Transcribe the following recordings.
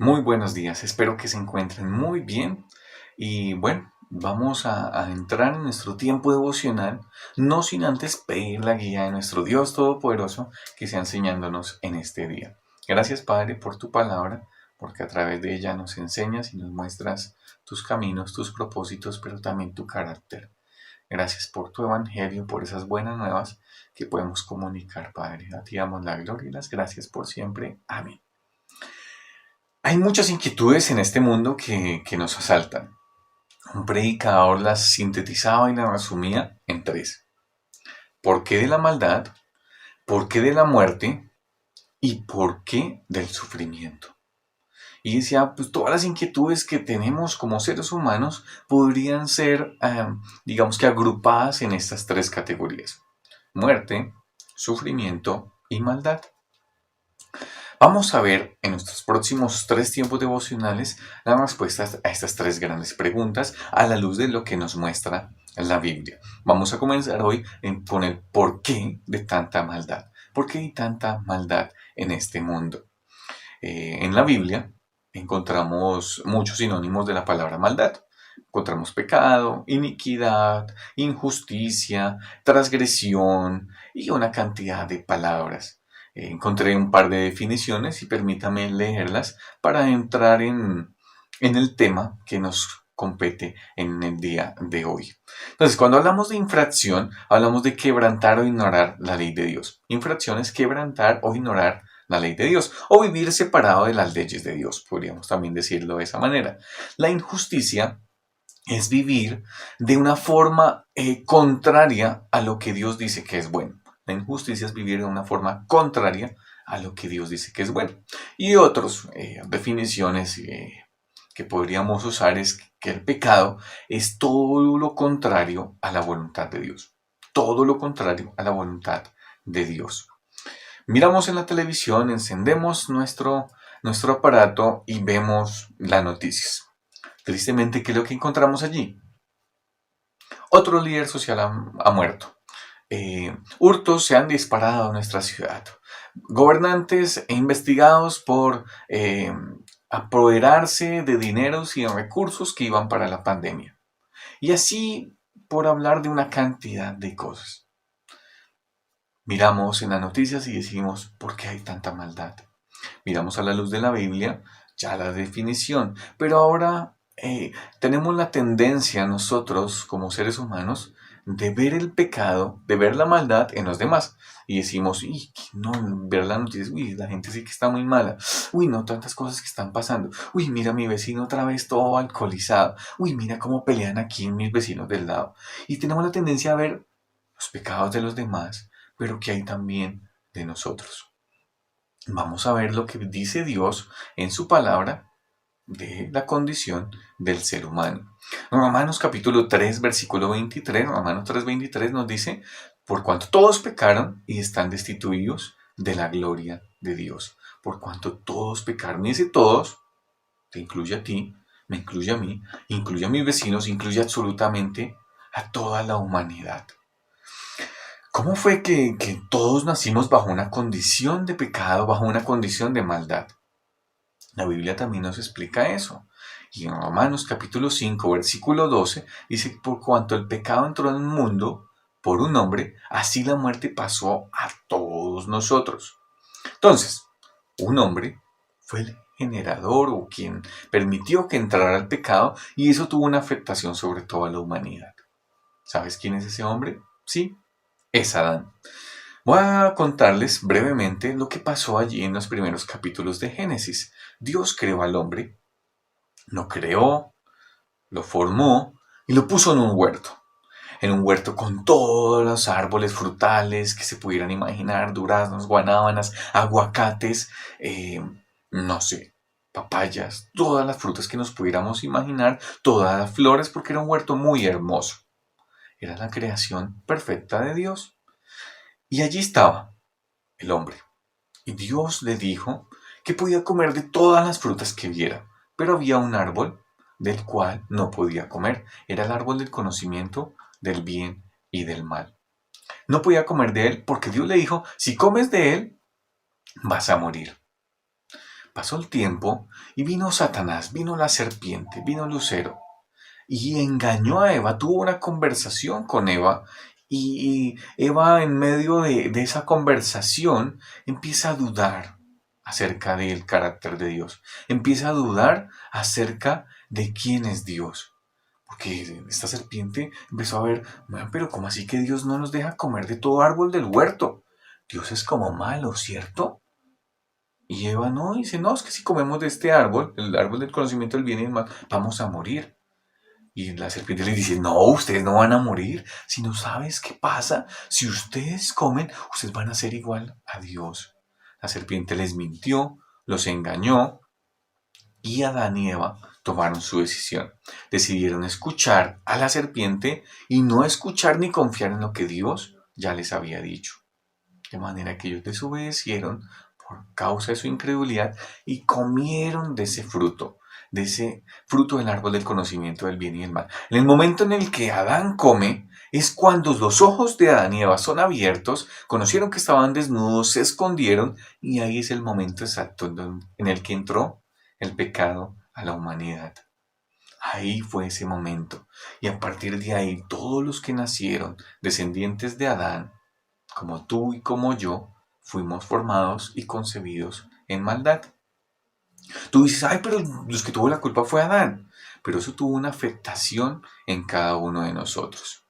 Muy buenos días, espero que se encuentren muy bien y bueno, vamos a entrar en nuestro tiempo devocional, no sin antes pedir la guía de nuestro Dios Todopoderoso que sea enseñándonos en este día. Gracias Padre por tu palabra, porque a través de ella nos enseñas y nos muestras tus caminos, tus propósitos, pero también tu carácter. Gracias por tu evangelio, por esas buenas nuevas que podemos comunicar, Padre. A ti damos la gloria y las gracias por siempre. Amén. Hay muchas inquietudes en este mundo que nos asaltan. Un predicador las sintetizaba y las resumía en tres. ¿Por qué de la maldad? ¿Por qué de la muerte? ¿Y por qué del sufrimiento? Y decía, pues todas las inquietudes que tenemos como seres humanos podrían ser, digamos que agrupadas en estas tres categorías. Muerte, sufrimiento y maldad. Vamos a ver en nuestros próximos tres tiempos devocionales las respuestas a estas tres grandes preguntas a la luz de lo que nos muestra la Biblia. Vamos a comenzar hoy con el porqué de tanta maldad. ¿Por qué hay tanta maldad en este mundo? En la Biblia encontramos muchos sinónimos de la palabra maldad. Encontramos pecado, iniquidad, injusticia, transgresión y una cantidad de palabras. Encontré un par de definiciones y permítame leerlas para entrar en el tema que nos compete en el día de hoy. Entonces, cuando hablamos de infracción, hablamos de quebrantar o ignorar la ley de Dios. Infracción es quebrantar o ignorar la ley de Dios, o vivir separado de las leyes de Dios, podríamos también decirlo de esa manera. La injusticia es vivir de una forma contraria a lo que Dios dice que es bueno. La injusticia es vivir de una forma contraria a lo que Dios dice que es bueno. Y otras definiciones que podríamos usar es que el pecado es todo lo contrario a la voluntad de Dios. Todo lo contrario a la voluntad de Dios. Miramos en la televisión, encendemos nuestro aparato y vemos las noticias. Tristemente, ¿qué es lo que encontramos allí? Otro líder social ha muerto. Hurtos se han disparado en nuestra ciudad. Gobernantes investigados por apoderarse de dineros y de recursos que iban para la pandemia. Y así por hablar de una cantidad de cosas. Miramos en las noticias y decimos, ¿por qué hay tanta maldad? Miramos a la luz de la Biblia, ya la definición, pero ahora tenemos la tendencia nosotros como seres humanos de ver el pecado, de ver la maldad en los demás. Y decimos, no, ver las noticias, la gente sí que está muy mala. No, tantas cosas que están pasando. Mira mi vecino otra vez todo alcoholizado. Mira cómo pelean aquí mis vecinos del lado. Y tenemos la tendencia a ver los pecados de los demás, pero que hay también de nosotros. Vamos a ver lo que dice Dios en su palabra de la condición del ser humano. Romanos capítulo 3, versículo 23, Romanos 3, 23 nos dice, por cuanto todos pecaron y están destituidos de la gloria de Dios. Por cuanto todos pecaron. Y ese todos te incluye a ti, me incluye a mí, incluye a mis vecinos, incluye absolutamente a toda la humanidad. ¿Cómo fue que todos nacimos bajo una condición de pecado, bajo una condición de maldad? La Biblia también nos explica eso. Y en Romanos capítulo 5, versículo 12, dice, por cuanto el pecado entró en el mundo por un hombre, así la muerte pasó a todos nosotros. Entonces, un hombre fue el generador o quien permitió que entrara el pecado y eso tuvo una afectación sobre toda la humanidad. ¿Sabes quién es ese hombre? Sí, es Adán. Voy a contarles brevemente lo que pasó allí en los primeros capítulos de Génesis. Dios creó al hombre, lo creó, lo formó y lo puso en un huerto. En un huerto con todos los árboles frutales que se pudieran imaginar, duraznos, guanábanas, aguacates, no sé, papayas, todas las frutas que nos pudiéramos imaginar, todas las flores, porque era un huerto muy hermoso. Era la creación perfecta de Dios. Y allí estaba el hombre. Y Dios le dijo que podía comer de todas las frutas que viera, pero había un árbol del cual no podía comer. Era el árbol del conocimiento del bien y del mal. No podía comer de él porque Dios le dijo, si comes de él, vas a morir. Pasó el tiempo y vino Satanás, vino la serpiente, vino Lucero y engañó a Eva, tuvo una conversación con Eva y Eva en medio de esa conversación empieza a dudar acerca del carácter de Dios, empieza a dudar acerca de quién es Dios. Porque esta serpiente empezó a ver, "Man, pero ¿cómo así que Dios no nos deja comer de todo árbol del huerto? Dios es como malo, ¿cierto?" Y Eva no, dice, no, es que si comemos de este árbol, el árbol del conocimiento del bien y del mal, vamos a morir. Y la serpiente le dice, no, ustedes no van a morir, sino sabes qué pasa, si ustedes comen, ustedes van a ser igual a Dios. La serpiente les mintió, los engañó, y Adán y Eva tomaron su decisión. Decidieron escuchar a la serpiente y no escuchar ni confiar en lo que Dios ya les había dicho. De manera que ellos desobedecieron por causa de su incredulidad y comieron de ese fruto del árbol del conocimiento del bien y del mal. En el momento en el que Adán come, es cuando los ojos de Adán y Eva son abiertos, conocieron que estaban desnudos, se escondieron, y ahí es el momento exacto en el que entró el pecado a la humanidad. Ahí fue ese momento. Y a partir de ahí, todos los que nacieron descendientes de Adán, como tú y como yo, fuimos formados y concebidos en maldad. Tú dices, ay, pero los que tuvo la culpa fue Adán. Pero eso tuvo una afectación en cada uno de nosotros.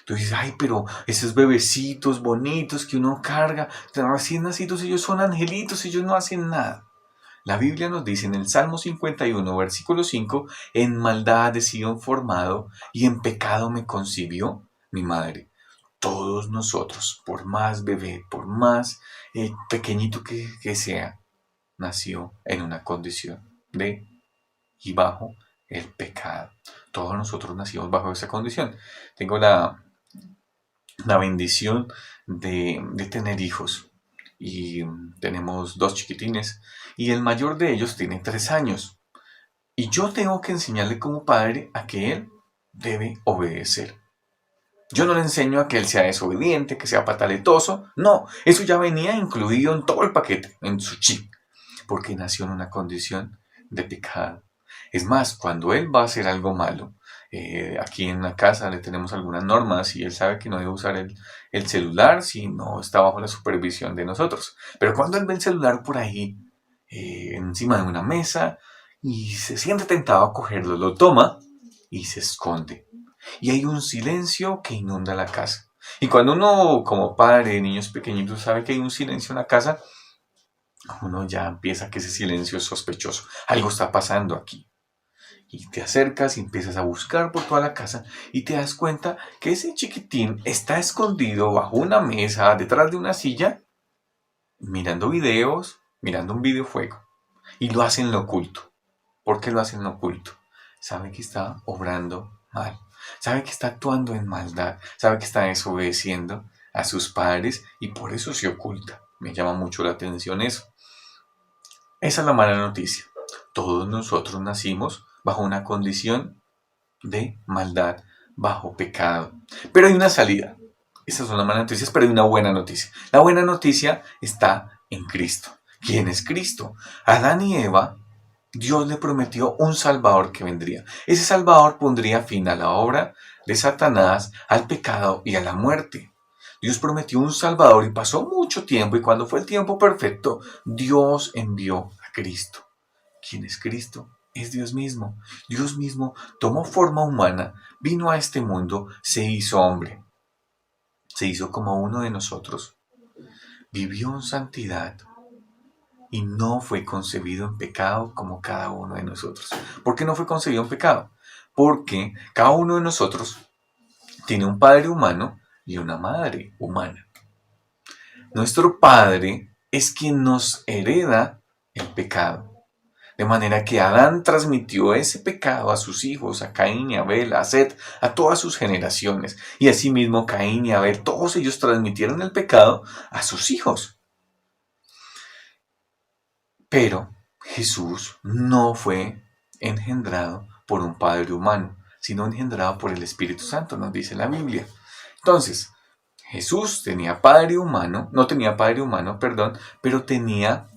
Tú dices, ay, pero esos bebecitos bonitos que uno carga, recién nacidos, ellos son angelitos, ellos no hacen nada. La Biblia nos dice en el Salmo 51, versículo 5, en maldad he sido formado y en pecado me concibió mi madre. Todos nosotros, por más bebé, por más pequeñito que sea, nació en una condición de y bajo el pecado. Todos nosotros nacimos bajo esa condición. Tengo la bendición de tener hijos y tenemos dos chiquitines y el mayor de ellos tiene 3 años y yo tengo que enseñarle como padre a que él debe obedecer. Yo no le enseño a que él sea desobediente, que sea pataletoso. No, eso ya venía incluido en todo el paquete, en su chip, porque nació en una condición de pecado. Es más, cuando él va a hacer algo malo, aquí en la casa le tenemos algunas normas y él sabe que no debe usar el celular si no está bajo la supervisión de nosotros. Pero cuando él ve el celular por ahí, encima de una mesa, y se siente tentado a cogerlo, lo toma y se esconde. Y hay un silencio que inunda la casa. Y cuando uno, como padre de niños pequeñitos, sabe que hay un silencio en la casa, uno ya empieza que ese silencio es sospechoso. Algo está pasando aquí. Y te acercas y empiezas a buscar por toda la casa y te das cuenta que ese chiquitín está escondido bajo una mesa, detrás de una silla, mirando videos, mirando un videojuego. Y lo hace en lo oculto. ¿Por qué lo hace en lo oculto? Sabe que está obrando mal. Sabe que está actuando en maldad. Sabe que está desobedeciendo a sus padres y por eso se oculta. Me llama mucho la atención eso. Esa es la mala noticia. Todos nosotros nacimos bajo una condición de maldad, bajo pecado. Pero hay una salida. Esas son las malas noticias, pero hay una buena noticia. La buena noticia está en Cristo. ¿Quién es Cristo? Adán y Eva, Dios le prometió un Salvador que vendría. Ese Salvador pondría fin a la obra de Satanás, al pecado y a la muerte. Dios prometió un Salvador y pasó mucho tiempo y cuando fue el tiempo perfecto, Dios envió a Cristo. ¿Quién es Cristo? Es Dios mismo. Dios mismo tomó forma humana, vino a este mundo, se hizo hombre. Se hizo como uno de nosotros. Vivió en santidad y no fue concebido en pecado como cada uno de nosotros. ¿Por qué no fue concebido en pecado? Porque cada uno de nosotros tiene un padre humano y una madre humana. Nuestro padre es quien nos hereda el pecado. De manera que Adán transmitió ese pecado a sus hijos, a Caín y Abel, a Set, a todas sus generaciones. Y asimismo Caín y Abel, todos ellos transmitieron el pecado a sus hijos. Pero Jesús no fue engendrado por un padre humano, sino engendrado por el Espíritu Santo, nos dice la Biblia. Entonces, Jesús tenía padre humano, no tenía padre humano, perdón, pero tenía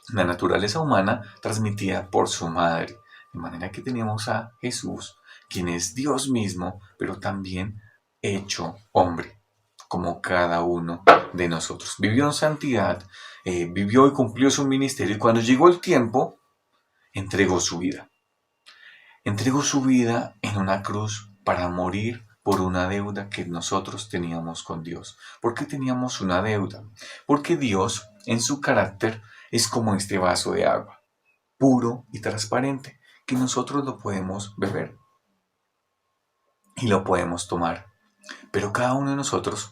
la naturaleza humana transmitida por su madre. De manera que tenemos a Jesús, quien es Dios mismo, pero también hecho hombre, como cada uno de nosotros. Vivió en santidad, vivió y cumplió su ministerio, y cuando llegó el tiempo, entregó su vida. Entregó su vida en una cruz para morir por una deuda que nosotros teníamos con Dios. ¿Por qué teníamos una deuda? Porque Dios, en su carácter, es como este vaso de agua, puro y transparente, que nosotros lo podemos beber y lo podemos tomar. Pero cada uno de nosotros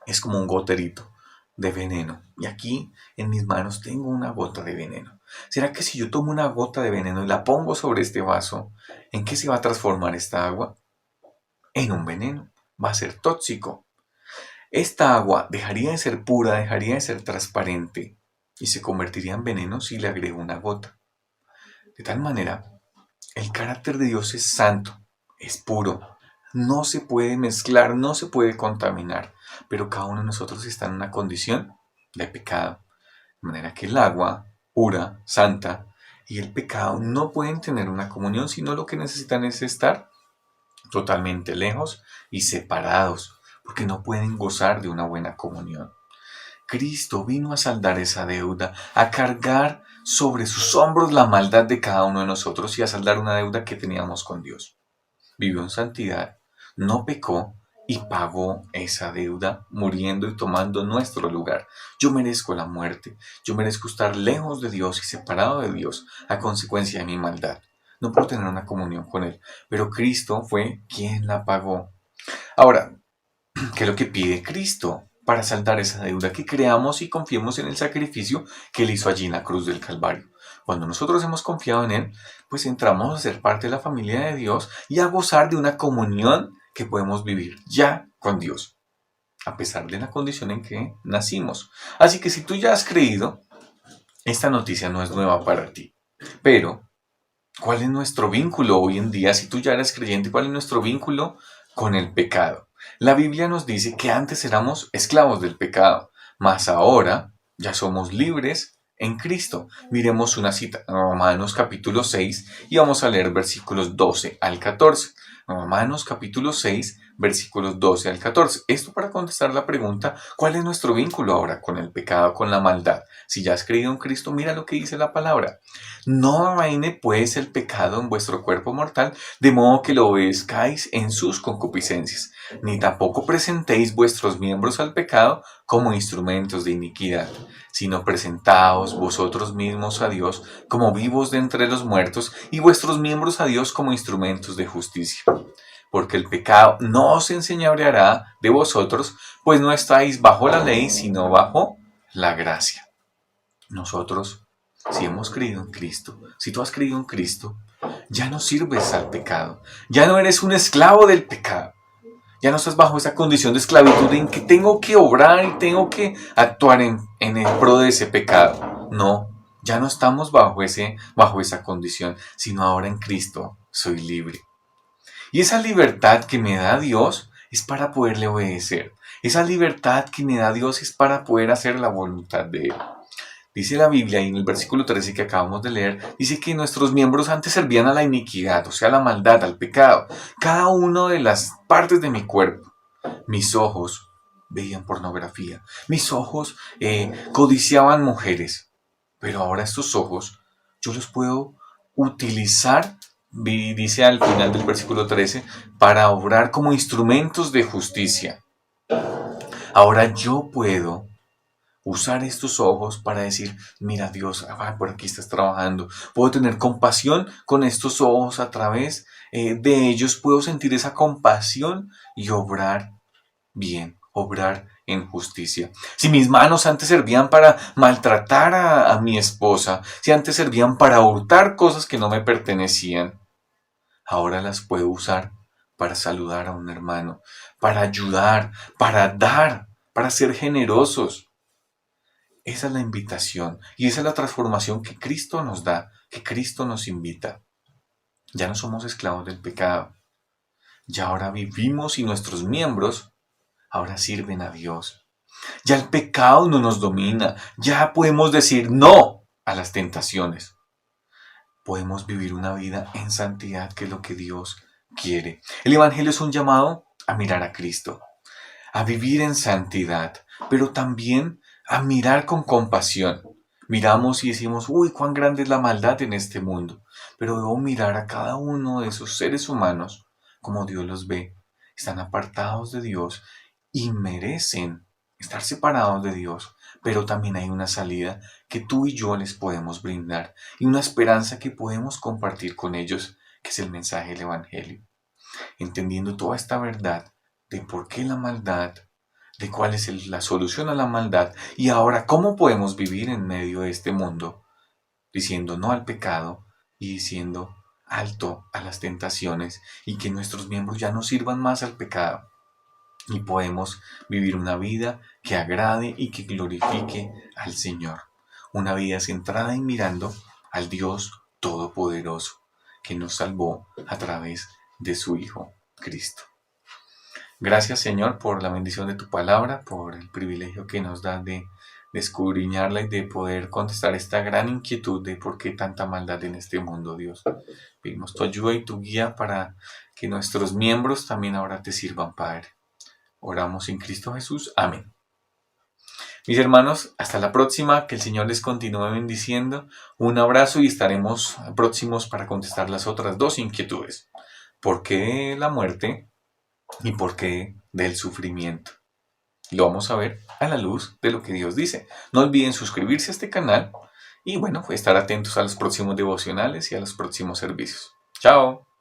es como un goterito de veneno. Y aquí en mis manos tengo una gota de veneno. ¿Será que si yo tomo una gota de veneno y la pongo sobre este vaso, ¿en qué se va a transformar esta agua? En un veneno. Va a ser tóxico. Esta agua dejaría de ser pura, dejaría de ser transparente y se convertiría en veneno si le agrego una gota. De tal manera, el carácter de Dios es santo, es puro, no se puede mezclar, no se puede contaminar, pero cada uno de nosotros está en una condición de pecado. De manera que el agua pura, santa, y el pecado no pueden tener una comunión, sino lo que necesitan es estar totalmente lejos y separados, porque no pueden gozar de una buena comunión. Cristo vino a saldar esa deuda, a cargar sobre sus hombros la maldad de cada uno de nosotros y a saldar una deuda que teníamos con Dios. Vivió en santidad, no pecó y pagó esa deuda muriendo y tomando nuestro lugar. Yo merezco la muerte, yo merezco estar lejos de Dios y separado de Dios a consecuencia de mi maldad. No puedo tener una comunión con Él, pero Cristo fue quien la pagó. Ahora, ¿qué es lo que pide Cristo para saldar esa deuda? Que creamos y confiemos en el sacrificio que Él hizo allí en la cruz del Calvario. Cuando nosotros hemos confiado en Él, pues entramos a ser parte de la familia de Dios y a gozar de una comunión que podemos vivir ya con Dios, a pesar de la condición en que nacimos. Así que si tú ya has creído, esta noticia no es nueva para ti. Pero, ¿cuál es nuestro vínculo hoy en día? Si tú ya eres creyente, ¿cuál es nuestro vínculo con el pecado? La Biblia nos dice que antes éramos esclavos del pecado, mas ahora ya somos libres en Cristo. Miremos una cita, Romanos capítulo 6, y vamos a leer versículos 12 al 14. Romanos capítulo 6, versículos 12 al 14. Esto para contestar la pregunta, ¿cuál es nuestro vínculo ahora con el pecado, con la maldad? Si ya has creído en Cristo, mira lo que dice la palabra. No reine pues el pecado en vuestro cuerpo mortal, de modo que lo obedezcáis en sus concupiscencias, ni tampoco presentéis vuestros miembros al pecado como instrumentos de iniquidad, sino presentaos vosotros mismos a Dios como vivos de entre los muertos, y vuestros miembros a Dios como instrumentos de justicia. Porque el pecado no os enseñoreará de vosotros, pues no estáis bajo la ley, sino bajo la gracia. Nosotros, si hemos creído en Cristo, si tú has creído en Cristo, ya no sirves al pecado, ya no eres un esclavo del pecado, ya no estás bajo esa condición de esclavitud en que tengo que obrar y tengo que actuar en el pro de ese pecado. No, ya no estamos bajo esa condición, sino ahora en Cristo soy libre. Y esa libertad que me da Dios es para poderle obedecer. Esa libertad que me da Dios es para poder hacer la voluntad de Él. Dice la Biblia, y en el versículo 13 que acabamos de leer, dice que nuestros miembros antes servían a la iniquidad, o sea, a la maldad, al pecado. Cada una de las partes de mi cuerpo, mis ojos veían pornografía, mis ojos codiciaban mujeres, pero ahora estos ojos yo los puedo utilizar, dice al final del versículo 13, para obrar como instrumentos de justicia. Ahora yo puedo usar estos ojos para decir, mira Dios, por aquí estás trabajando. Puedo tener compasión con estos ojos a través de ellos. Puedo sentir esa compasión y obrar bien, obrar en justicia. Si mis manos antes servían para maltratar a mi esposa, si antes servían para hurtar cosas que no me pertenecían, ahora las puedo usar para saludar a un hermano, para ayudar, para dar, para ser generosos. Esa es la invitación y esa es la transformación que Cristo nos da, que Cristo nos invita. Ya no somos esclavos del pecado. Ya ahora vivimos y nuestros miembros ahora sirven a Dios. Ya el pecado no nos domina. Ya podemos decir no a las tentaciones. Podemos vivir una vida en santidad, que es lo que Dios quiere. El Evangelio es un llamado a mirar a Cristo, a vivir en santidad, pero también a mirar con compasión. Miramos y decimos, uy, cuán grande es la maldad en este mundo, pero debo mirar a cada uno de esos seres humanos como Dios los ve. Están apartados de Dios y merecen estar separados de Dios, pero también hay una salida que tú y yo les podemos brindar y una esperanza que podemos compartir con ellos, que es el mensaje del Evangelio. Entendiendo toda esta verdad de por qué la maldad, de cuál es la solución a la maldad y ahora cómo podemos vivir en medio de este mundo, diciendo no al pecado y diciendo alto a las tentaciones, y que nuestros miembros ya no sirvan más al pecado y podemos vivir una vida que agrade y que glorifique al Señor. Una vida centrada y mirando al Dios Todopoderoso que nos salvó a través de su Hijo Cristo. Gracias, Señor, por la bendición de tu palabra, por el privilegio que nos da de escudriñarla y de poder contestar esta gran inquietud de por qué tanta maldad en este mundo, Dios. Pedimos tu ayuda y tu guía para que nuestros miembros también ahora te sirvan, Padre. Oramos en Cristo Jesús. Amén. Mis hermanos, hasta la próxima. Que el Señor les continúe bendiciendo. Un abrazo y estaremos próximos para contestar las otras dos inquietudes. ¿Por qué la muerte y por qué del sufrimiento? Lo vamos a ver a la luz de lo que Dios dice. No olviden suscribirse a este canal y bueno, estar atentos a los próximos devocionales y a los próximos servicios. Chao.